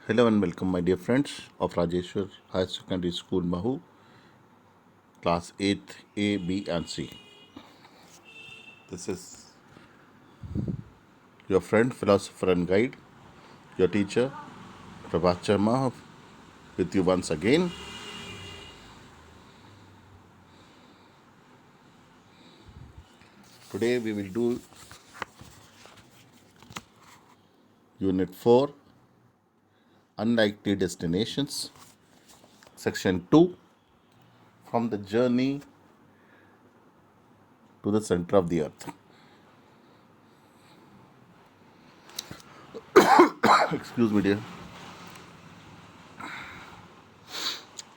Hello and welcome, my dear friends of Rajeshwar High Secondary School, Mahu, Class 8th A, B, and C. This is your friend, philosopher, and guide, your teacher, Prabhat Sharma, with you once again. Today we will do Unit 4, Unlikely Destinations, Section 2, From the Journey to the Center of the Earth. Excuse me, dear.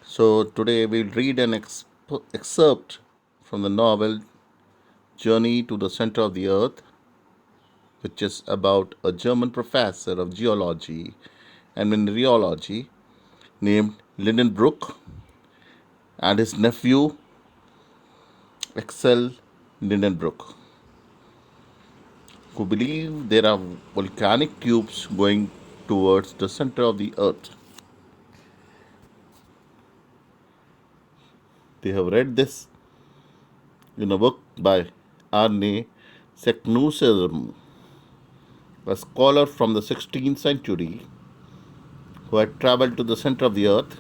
So today we'll read an excerpt from the novel Journey to the Center of the Earth, which is about a German professor of geology and mineralogy named Lindenbrook and his nephew Axel Lindenbrook, who believe there are volcanic tubes going towards the center of the earth. They have read this in a book by Arne Seknusserim, a scholar from the 16th century who had traveled to the center of the earth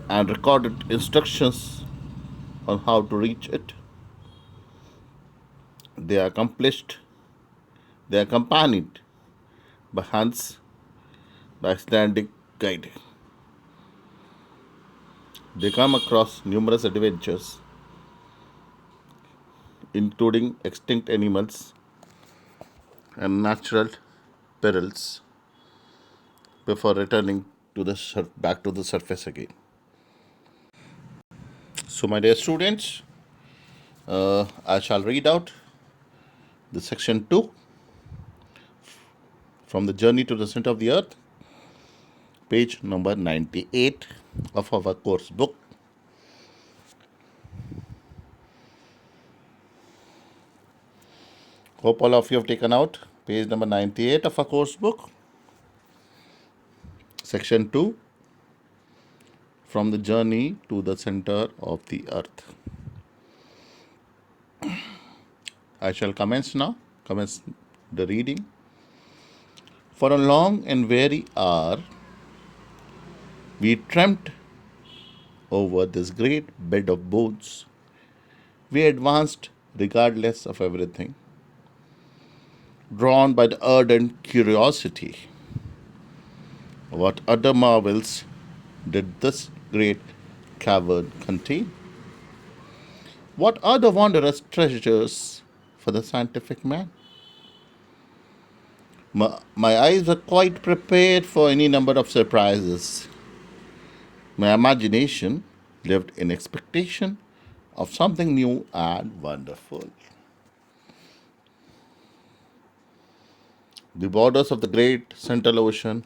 and recorded instructions on how to reach it. They are accomplished, they are accompanied by Hans, the Icelandic guide. They come across numerous adventures, including extinct animals and natural perils, before returning to back to the surface again. So, my dear students, I shall read out the section 2 from the journey to the center of the earth, page number 98 of our course book. Hope all of you have taken out page number 98 of our course book, section 2, from the journey to the center of the earth. I shall commence now, commence the reading. For a long and weary hour, we tramped over this great bed of bones. We advanced regardless of everything, drawn by the ardent curiosity. What other marvels did this great cavern contain? What other wondrous treasures for the scientific man? My eyes were quite prepared for any number of surprises. My imagination lived in expectation of something new and wonderful. The borders of the great Central Ocean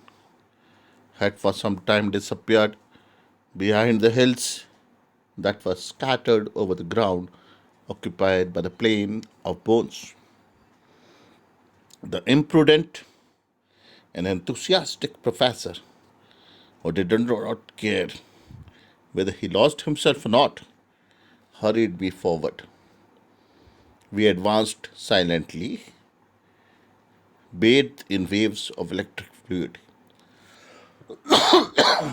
had for some time disappeared behind the hills that were scattered over the ground occupied by the plain of bones. The imprudent and enthusiastic professor, who did not care whether he lost himself or not, hurried me forward. We advanced silently, bathed in waves of electric fluid.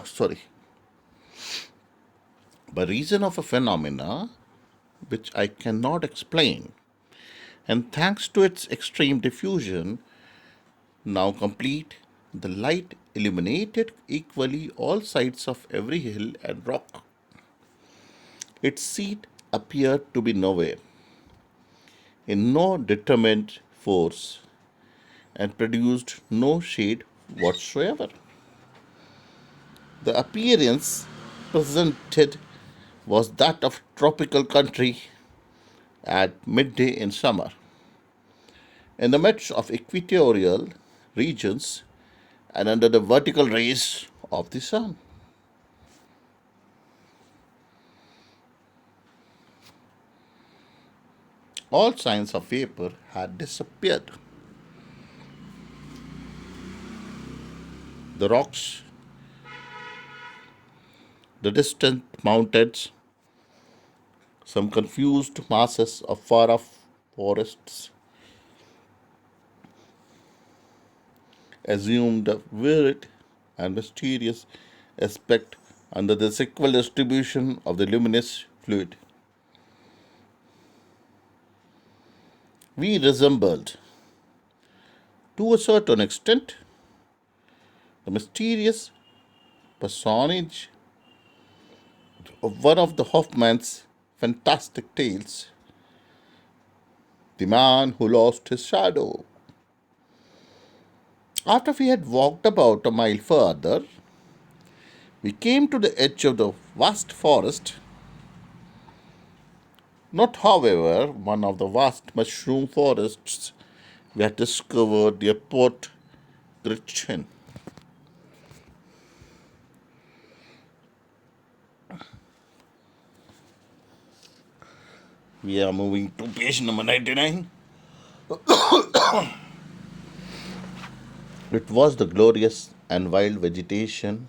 Sorry. By reason of a phenomena which I cannot explain, and thanks to its extreme diffusion, now complete, the light illuminated equally all sides of every hill and rock. Its seat appeared to be nowhere, in no determined force, and produced no shade whatsoever. The appearance presented was that of tropical country at midday in summer, in the midst of equatorial regions and under the vertical rays of the sun. All signs of vapor had disappeared. the rocks, the distant mountains, some confused masses of far off forests, assumed a weird and mysterious aspect under the equal distribution of the luminous fluid. We resembled, to a certain extent, the mysterious personage of one of the Hoffman's fantastic tales, the man who lost his shadow. After we had walked about a mile further, we came to the edge of the vast forest, not, however, one of the vast mushroom forests we had discovered near Port Gretchen. We are moving to page number 99. It was the glorious and wild vegetation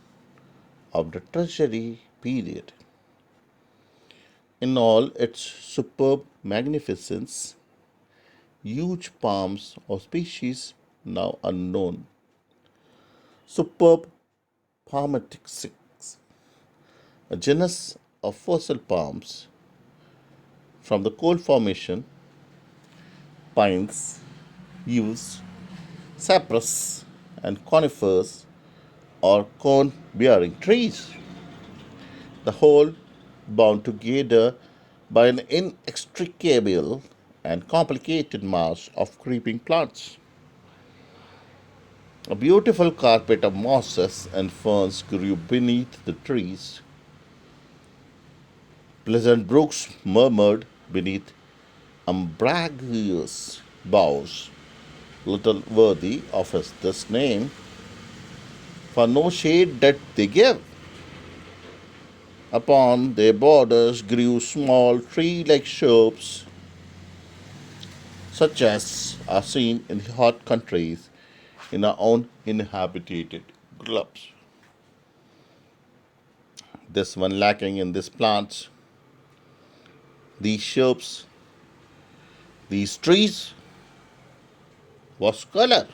of the Tertiary period. In all its superb magnificence, huge palms of species now unknown, superb Palmatrix, a genus of fossil palms from the coal formation, pines, yews, cypress, and conifers or cone bearing trees, the whole bound together by an inextricable and complicated mass of creeping plants. A beautiful carpet of mosses and ferns grew beneath the trees. Pleasant brooks murmured beneath umbrageous boughs, little worthy of this name, for no shade that they give. Upon their borders grew small tree-like shrubs, such as are seen in hot countries in our own inhabited globes. This one lacking in these plants, these shrubs, these trees was color,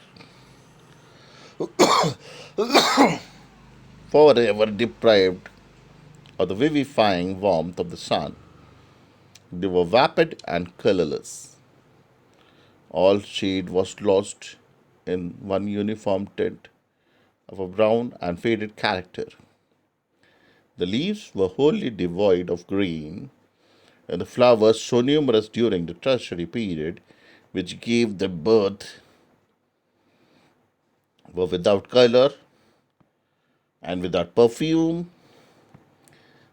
forever deprived of the vivifying warmth of the sun. They were vapid and colorless. All shade was lost in one uniform tint of a brown and faded character. The leaves were wholly devoid of green, and the flowers, so numerous during the tertiary period, which gave them birth, were without color and without perfume,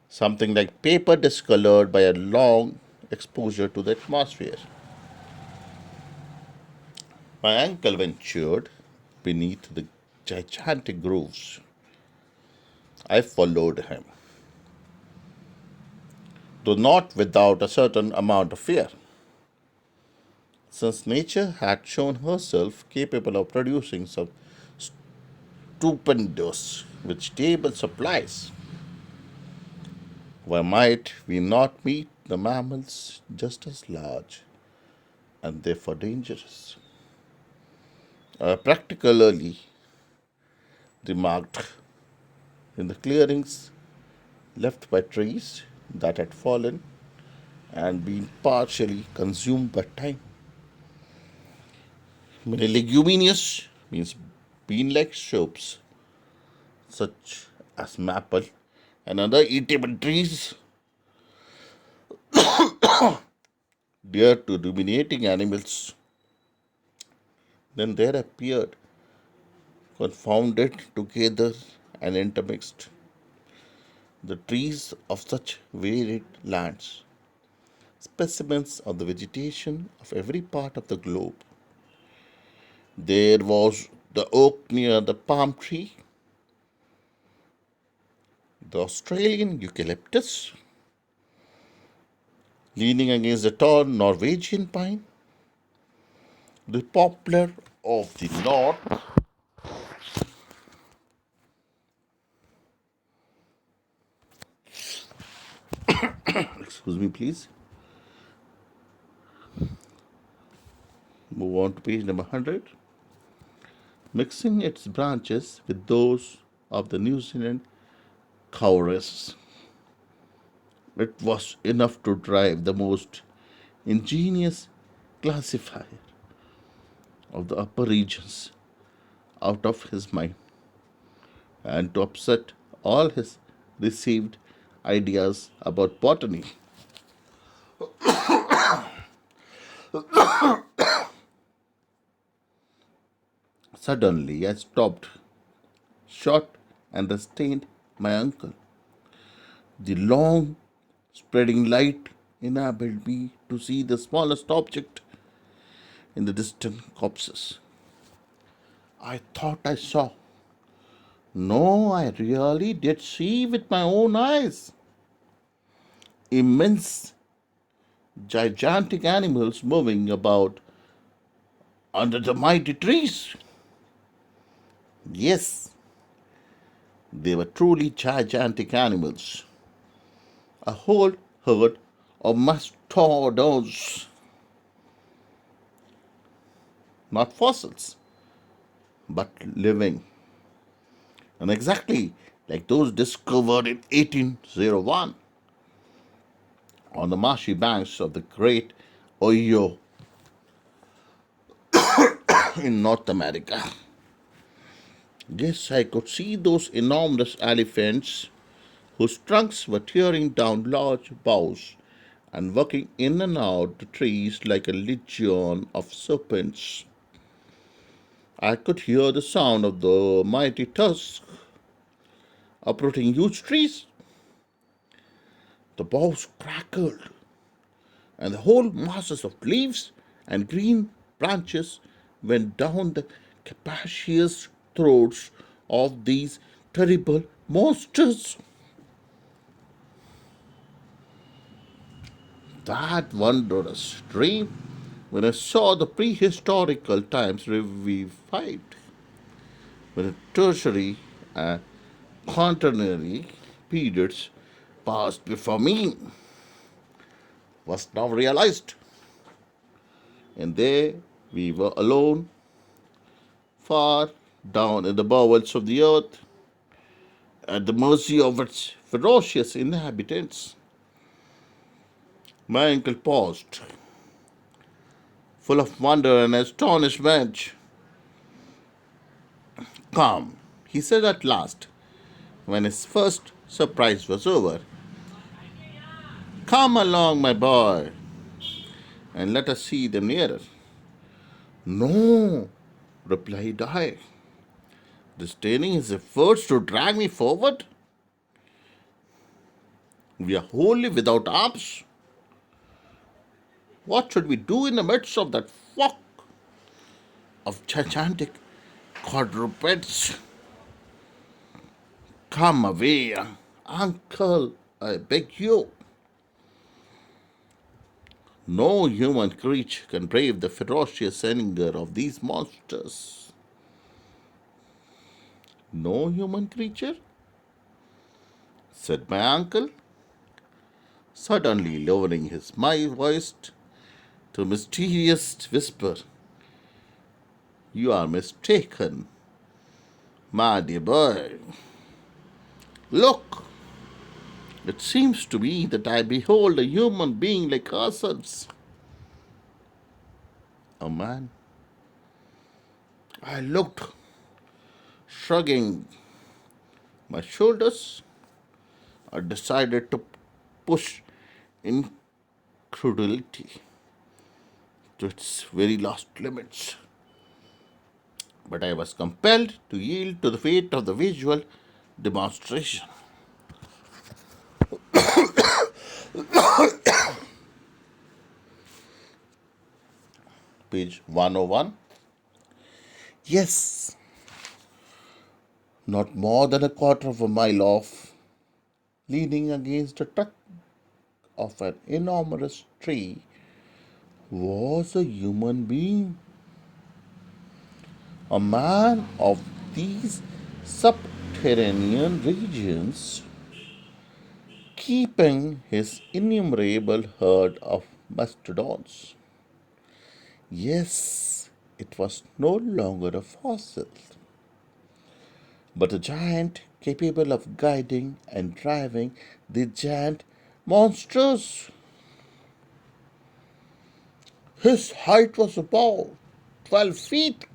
something like paper discolored by a long exposure to the atmosphere. My uncle ventured beneath the gigantic groves. I followed him, though not without a certain amount of fear, since nature had shown herself capable of producing some stupendous vegetable supplies. Why might we not meet the mammals just as large and therefore dangerous? I practically remarked in the clearings left by trees that had fallen and been partially consumed by time. Many leguminous means bean-like shrubs such as maple and other eatable trees dear to ruminating animals. Then there appeared, confounded together and intermixed, the trees of such varied lands, specimens of the vegetation of every part of the globe. There was the oak near the palm tree, the Australian eucalyptus, leaning against the tall Norwegian pine, the poplar of the north, Excuse me, please. Move on to page number 100. Mixing its branches with those of the New Zealand Cowries. It was enough to drive the most ingenious classifier of the upper regions out of his mind and to upset all his received ideas about botany. Suddenly, I stopped short and restrained my uncle. The long spreading light enabled me to see the smallest object in the distant copses. I thought I saw. No, I really did see with my own eyes. Immense, gigantic animals moving about under the mighty trees. Yes, they were truly gigantic animals. A whole herd of mastodons, not fossils, but living, and exactly like those discovered in 1801 on the marshy banks of the Great Ohio in North America. Yes, I could see those enormous elephants whose trunks were tearing down large boughs and working in and out the trees like a legion of serpents. I could hear the sound of the mighty tusks uprooting huge trees. The boughs crackled, and the whole masses of leaves and green branches went down the capacious throats of these terrible monsters. That wondrous dream when I saw the prehistorical times revived, when the tertiary and quaternary periods passed before me, was now realized. And there we were alone, far down in the bowels of the earth, at the mercy of its ferocious inhabitants. My uncle paused, full of wonder and astonishment. Come, he said at last, when his first surprise was over. Come along, my boy, and let us see them nearer. No, replied I, disdaining his efforts to drag me forward. We are wholly without arms. What should we do in the midst of that flock of gigantic quadrupeds? Come away, uncle, I beg you. No human creature can brave the ferocious anger of these monsters. No human creature? Said my uncle, suddenly lowering his my voice to a mysterious whisper. You are mistaken, my dear boy. Look, it seems to me that I behold a human being like ourselves. A man. I looked, shrugging my shoulders. I decided to push incredulity to its very last limits. But I was compelled to yield to the fate of the visual demonstration. Page 101. Yes, not more than a quarter of a mile off, leaning against the trunk of an enormous tree, was a human being, a man of these subterranean regions. keeping his innumerable herd of mastodons. Yes, it was no longer a fossil, but a giant capable of guiding and driving the giant monsters. His height was about 12 feet,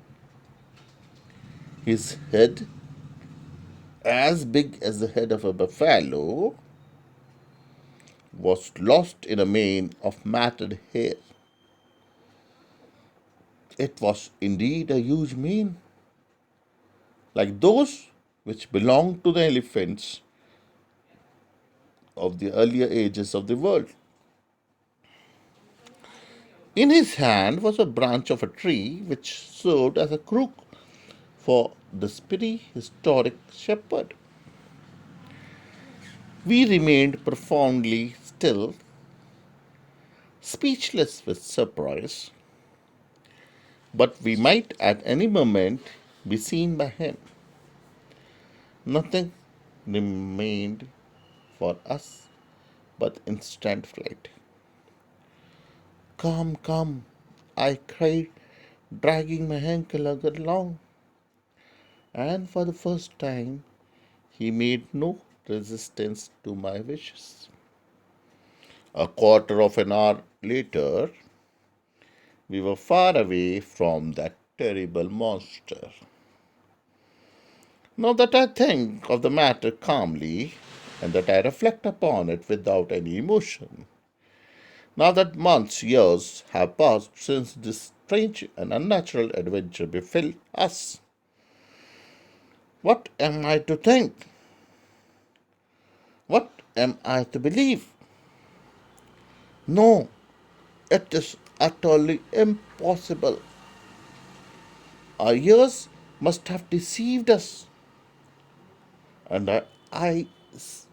his head as big as the head of a buffalo was lost in a mane of matted hair. It was indeed a huge mane, like those which belonged to the elephants of the earlier ages of the world. In his hand was a branch of a tree which served as a crook for this prehistoric shepherd. We remained profoundly still, speechless with surprise, but we might at any moment be seen by him. Nothing remained for us but instant flight. Come, come, I cried, dragging my ankle along, and for the first time he made no resistance to my wishes. A quarter of an hour later, we were far away from that terrible monster. Now that I think of the matter calmly, and that I reflect upon it without any emotion, now that months, years have passed since this strange and unnatural adventure befell us, what am I to think? What am I to believe? No, it is utterly impossible. Our ears must have deceived us, and our eyes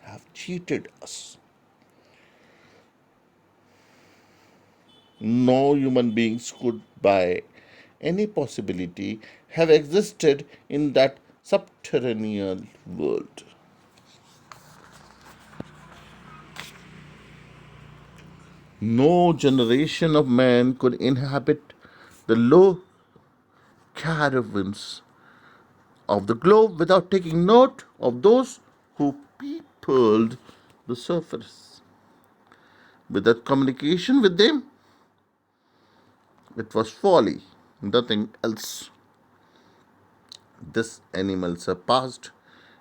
have cheated us. No human beings could, by any possibility, have existed in that subterranean world. No generation of man could inhabit the low caravans of the globe without taking note of those who peopled the surface. Without communication with them, it was folly, nothing else. This animal surpassed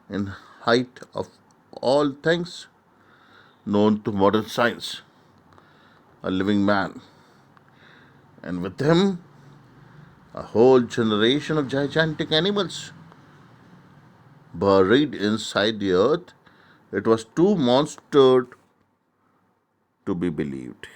in height of all things known to modern science, a living man, and with him a whole generation of gigantic animals buried inside the earth. It was too monstered to be believed.